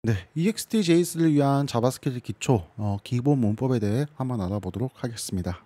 네, EXT-JS를 위한 자바스크립트 기초 기본 문법에 대해 한번 알아보도록 하겠습니다.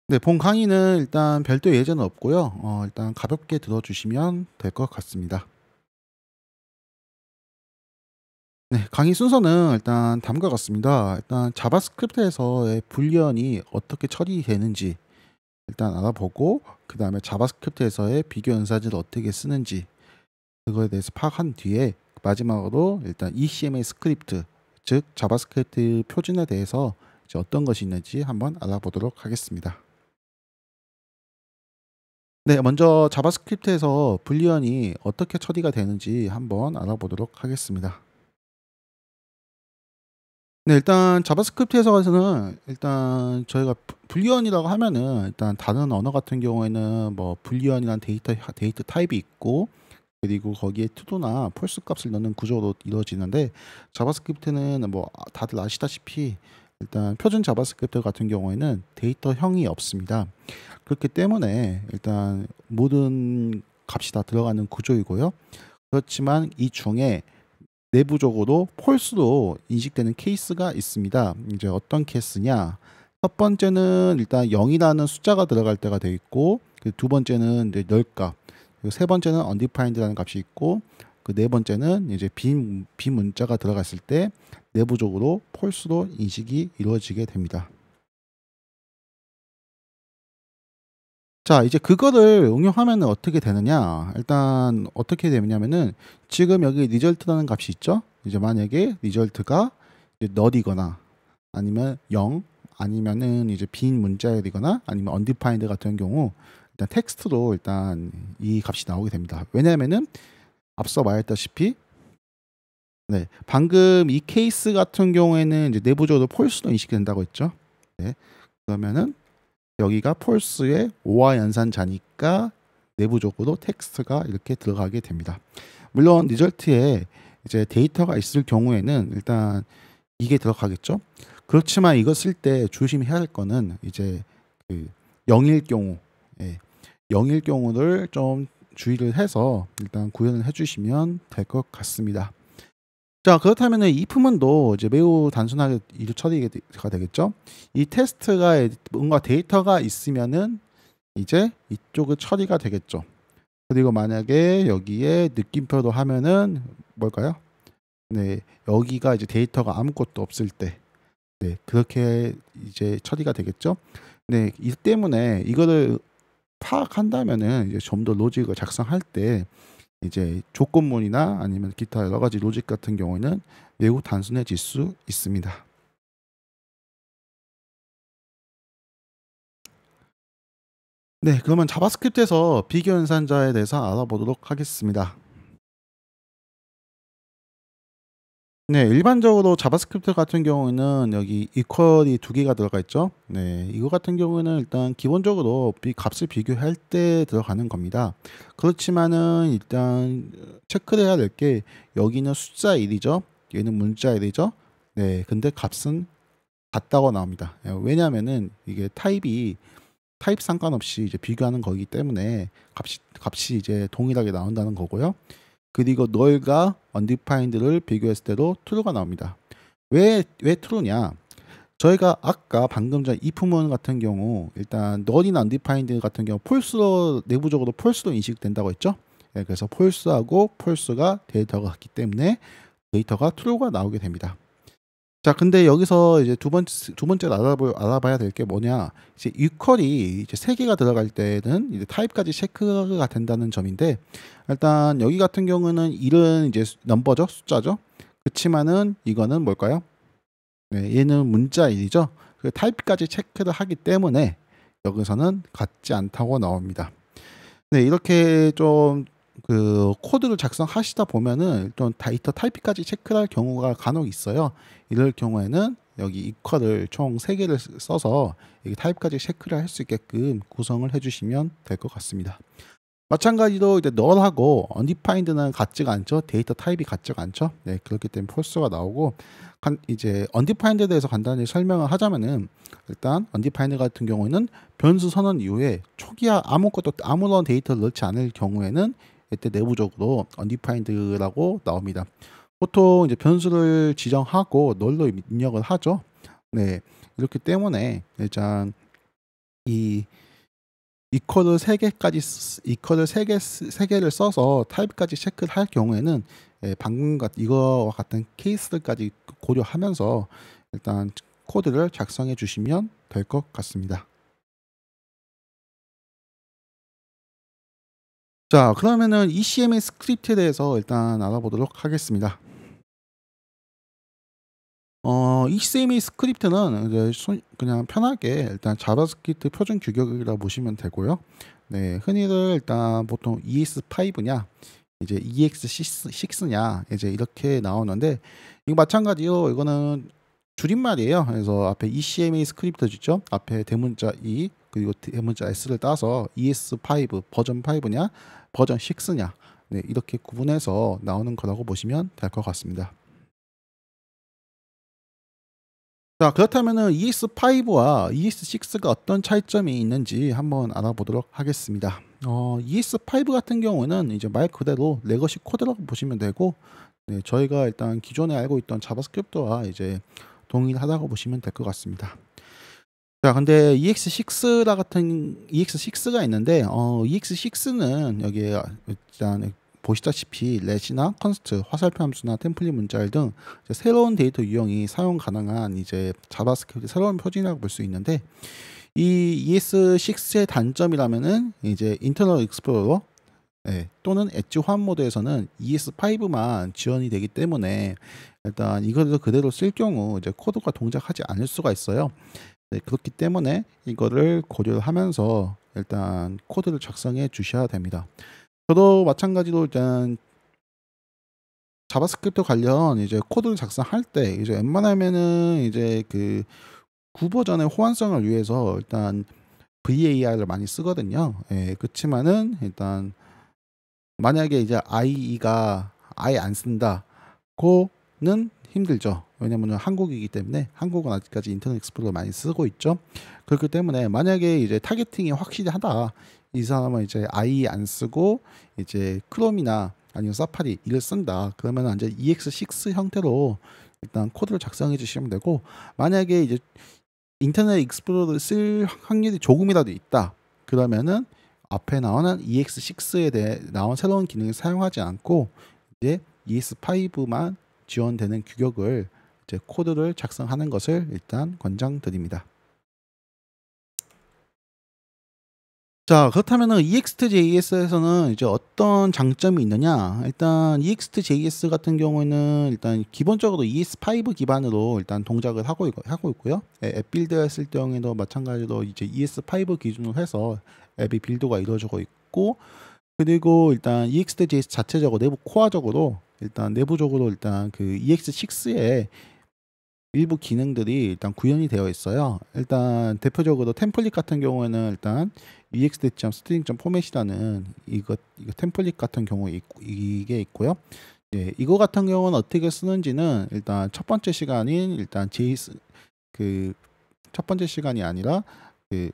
네, 본 강의는 일단 별도 예제는 없고요. 일단 가볍게 들어주시면 될 것 같습니다. 네, 강의 순서는 일단 다음과 같습니다. 일단 자바스크립트에서의 불리언이 어떻게 처리되는지 일단 알아보고, 그 다음에 자바스크립트에서의 비교 연산지를 어떻게 쓰는지 그거에 대해서 파악한 뒤에 마지막으로 일단 ECMA 스크립트, 즉 자바스크립트 표준에 대해서 이제 어떤 것이 있는지 한번 알아보도록 하겠습니다. 네, 먼저 자바스크립트에서 불리언이 어떻게 처리가 되는지 한번 알아보도록 하겠습니다. 네, 일단 자바스크립트에서는 일단 저희가 불리언이라고 하면은 일단 다른 언어 같은 경우에는 뭐 불리언이라는 데이터 타입이 있고, 그리고 거기에 true나 false 값을 넣는 구조로 이루어지는데, 자바스크립트는 뭐 다들 아시다시피 일단 표준 자바스크립트 같은 경우에는 데이터형이 없습니다. 그렇기 때문에 일단 모든 값이 다 들어가는 구조이고요. 그렇지만 이 중에 내부적으로 false로 인식되는 케이스가 있습니다. 이제 어떤 케이스냐? 첫 번째는 일단 0이라는 숫자가 들어갈 때가 돼 있고, 그 두 번째는 이제 열 값, 그리고 세 번째는 undefined라는 값이 있고, 그 네 번째는 이제 빈 문자가 들어갔을 때 내부적으로 false로 인식이 이루어지게 됩니다. 자, 이제 그거를 응용하면 어떻게 되느냐? 일단 어떻게 되냐면은 지금 여기 result라는 값이 있죠? 이제 만약에 result가 이제 null이거나 아니면 0, 아니면은 이제 빈 문자열이거나 아니면 undefined 같은 경우 일단 텍스트로 일단 이 값이 나오게 됩니다. 왜냐면은 앞서 말했다시피 네, 방금 이 케이스 같은 경우에는 이제 내부적으로 false로 인식된다고 했죠. 네, 그러면은 여기가 false의 5와 연산자니까 내부적으로 텍스트가 이렇게 들어가게 됩니다. 물론 리절트에 이제 데이터가 있을 경우에는 일단 이게 들어가겠죠. 그렇지만 이거 쓸 때 조심해야 할 거는 이제 그 0일 경우, 예, 0일 경우를 좀 주의를 해서 일단 구현을 해주시면 될 것 같습니다. 자, 그렇다면은 이 if문도 이제 매우 단순하게 이루 처리가 되겠죠. 이 테스트가 뭔가 데이터가 있으면은 이제 이쪽은 처리가 되겠죠. 그리고 만약에 여기에 느낌표도 하면은 뭘까요? 네, 여기가 이제 데이터가 아무것도 없을 때, 네, 그렇게 이제 처리가 되겠죠. 네, 이 때문에 이거를 파악한다면은 이제 좀 더 로직을 작성할 때 이제 조건문이나 아니면 기타 여러 가지 로직 같은 경우에는 매우 단순해질 수 있습니다. 네, 그러면 자바스크립트에서 비교 연산자에 대해서 알아보도록 하겠습니다. 네, 일반적으로 자바스크립트 같은 경우에는 여기 equal이 두 개가 들어가 있죠. 네, 이거 같은 경우에는 일단 기본적으로 값을 비교할 때 들어가는 겁니다. 그렇지만은 일단 체크를 해야 될 게 여기는 숫자 1이죠. 얘는 문자 1이죠. 네, 근데 값은 같다고 나옵니다. 왜냐하면은 이게 타입 상관없이 이제 비교하는 거기 때문에 값이 이제 동일하게 나온다는 거고요. 그리고 null과 undefined를 비교했을 때도 true가 나옵니다. 왜 true냐? 저희가 아까 방금 전 if문 같은 경우 일단 null이나 undefined 같은 경우 false로 내부적으로 false로 인식된다고 했죠. 네, 그래서 false하고 false가 데이터가 같기 때문에 데이터가 true가 나오게 됩니다. 자, 근데 여기서 이제 두 번째로 알아봐야 될 게 뭐냐? 이제 equal이 이제 세 개가 들어갈 때는 이제 타입까지 체크가 된다는 점인데, 일단 여기 같은 경우는 1은 이제 넘버죠, 숫자죠. 그렇지만은 이거는 뭘까요? 네, 얘는 문자 1이죠. 그 타입까지 체크를 하기 때문에 여기서는 같지 않다고 나옵니다. 네, 이렇게 좀 그 코드를 작성하시다 보면은 좀 데이터 타입까지 체크할 경우가 간혹 있어요. 이럴 경우에는 여기 equal을 총 3개를 써서 여기 타입까지 체크를 할 수 있게끔 구성을 해주시면 될 것 같습니다. 마찬가지로 이제 null하고 undefined는 같지가 않죠. 데이터 타입이 같지가 않죠. 네, 그렇기 때문에 false가 나오고, 이제 undefined에 대해서 간단히 설명을 하자면은 일단 undefined 같은 경우에는 변수 선언 이후에 초기화 아무런 데이터를 넣지 않을 경우에는 이때 내부적으로 undefined라고 나옵니다. 보통 이제 변수를 지정하고 널로 입력을 하죠. 네, 이렇기 때문에 일단 이 이퀄을 3개까지 이퀄을 3개를 써서 타입까지 체크를 할 경우에는 방금 이거와 같은 케이스들까지 고려하면서 일단 코드를 작성해 주시면 될 것 같습니다. 자, 그러면은 ECMA 스크립트에 대해서 일단 알아보도록 하겠습니다. ECMA 스크립트는 이제 그냥 편하게 일단 자바스크립트 표준 규격이라고 보시면 되고요. 네, 흔히들 일단 보통 ES5냐, 이제 EX6냐, 이제 이렇게 나오는데, 이거 마찬가지로 이거는 줄임말이에요. 그래서 앞에 ECMA 스크립트죠. 앞에 대문자 E, 그리고 대문자 S를 따서 ES5 버전 5냐, 버전 6냐, 네, 이렇게 구분해서 나오는 거라고 보시면 될 것 같습니다. 자, 그렇다면은 ES5와 ES6가 어떤 차이점이 있는지 한번 알아보도록 하겠습니다. ES5 같은 경우는 이제 말 그대로 레거시 코드라고 보시면 되고, 네, 저희가 일단 기존에 알고 있던 자바스크립트와 이제 동일하다고 보시면 될 것 같습니다. 자, 근데 EX6가 있는데, EX6는 여기에 일단 보시다시피 렛이나 컨스트, 화살표 함수나 템플릿 문자열 등 새로운 데이터 유형이 사용 가능한 이제 자바스크립트 새로운 표준이라고 볼 수 있는데, 이 ES6의 단점이라면은 이제 인터널 익스플로러 또는 엣지 호환 모드에서는 ES5만 지원이 되기 때문에 일단 이거를 그대로 쓸 경우 이제 코드가 동작하지 않을 수가 있어요. 네, 그렇기 때문에 이거를 고려하면서 일단 코드를 작성해 주셔야 됩니다. 저도 마찬가지로 일단 자바스크립트 관련 이제 코드를 작성할 때 이제 웬만하면은 이제 그 9버전의 호환성을 위해서 일단 VAR을 많이 쓰거든요. 그렇지만은 일단 만약에 이제 IE가 아예 안 쓴다고는 힘들죠. 왜냐면 한국이기 때문에 한국은 아직까지 인터넷 익스플로러 많이 쓰고 있죠. 그렇기 때문에 만약에 이제 타겟팅이 확실히 하다, 이 사람은 이제 IE 안 쓰고 이제 크롬이나 아니면 사파리 이를 쓴다, 그러면 이제 EX6 형태로 일단 코드를 작성해 주시면 되고, 만약에 이제 인터넷 익스플로러를 쓸 확률이 조금이라도 있다, 그러면은 앞에 나오는 EX6에 대해 나온 새로운 기능을 사용하지 않고 이제 ES5만 지원되는 규격을 이제 코드를 작성하는 것을 일단 권장드립니다. 자, 그렇다면은 EXT.js에서는 이제 어떤 장점이 있느냐? 일단 EXT.js 같은 경우에는 일단 기본적으로 ES5 기반으로 일단 동작을 하고 있고요. 앱 빌드했을 경우에도 마찬가지로 이제 ES5 기준으로 해서 앱이 빌드가 이루어지고 있고, 그리고 일단 EXT.js 자체적으로 내부 코어적으로 일단 내부적으로 일단 그 EX6에 일부 기능들이 일단 구현이 되어 있어요. 일단 대표적으로 템플릿 같은 경우에는 일단 ext.string.format이라는 이거 템플릿 같은 경우에 이게 있고요. 네, 이거 같은 경우는 어떻게 쓰는지는 일단 첫 번째 시간인 일단 JS 그 첫 번째 시간이 아니라 그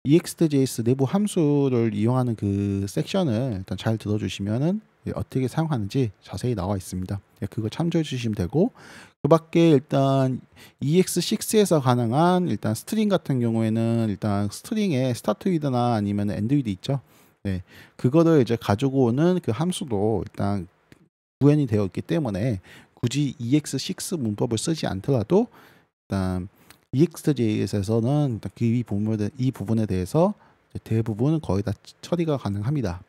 ext.js 내부 함수를 이용하는 그 섹션을 일단 잘 들어주시면은 어떻게 사용하는지 자세히 나와 있습니다. 그거 참조해 주시면 되고, 그 밖에 일단 EX6에서 가능한 일단 스트링 같은 경우에는 일단 스트링에 스타트 위드나 아니면 엔드 위드 있죠. 네, 그거를 이제 가지고 오는 그 함수도 일단 구현이 되어 있기 때문에 굳이 EX6 문법을 쓰지 않더라도 일단 EXJS에서는 이 부분에 대해서 대부분 거의 다 처리가 가능합니다.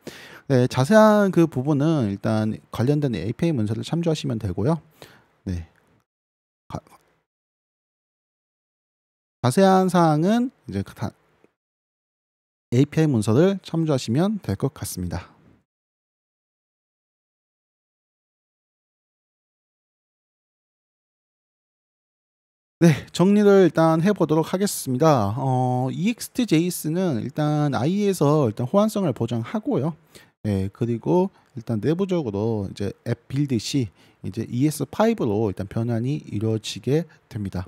네, 자세한 그 부분은 일단 관련된 API 문서를 참조하시면 되고요. 네, 자세한 사항은 이제 API 문서를 참조하시면 될 것 같습니다. 네, 정리를 일단 해보도록 하겠습니다. EXT.js는 일단 IE에서 일단 호환성을 보장하고요. 네, 그리고 일단 내부적으로 이제 앱 빌드 시 이제 ES5로 일단 변환이 이루어지게 됩니다.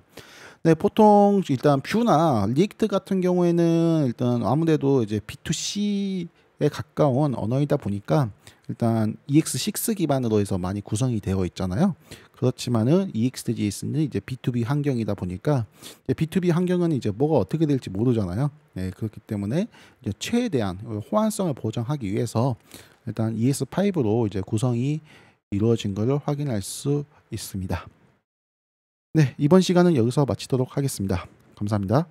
네, 보통 일단 뷰나 리액트 같은 경우에는 일단 아무래도 이제 B2C에 가까운 언어이다 보니까 일단 EX6 기반으로 해서 많이 구성이 되어 있잖아요. 그렇지만은 EXJS는 이제 B2B 환경이다 보니까 이제 B2B 환경은 이제 뭐가 어떻게 될지 모르잖아요. 네, 그렇기 때문에 이제 최대한 호환성을 보장하기 위해서 일단 ES5로 이제 구성이 이루어진 것을 확인할 수 있습니다. 네, 이번 시간은 여기서 마치도록 하겠습니다. 감사합니다.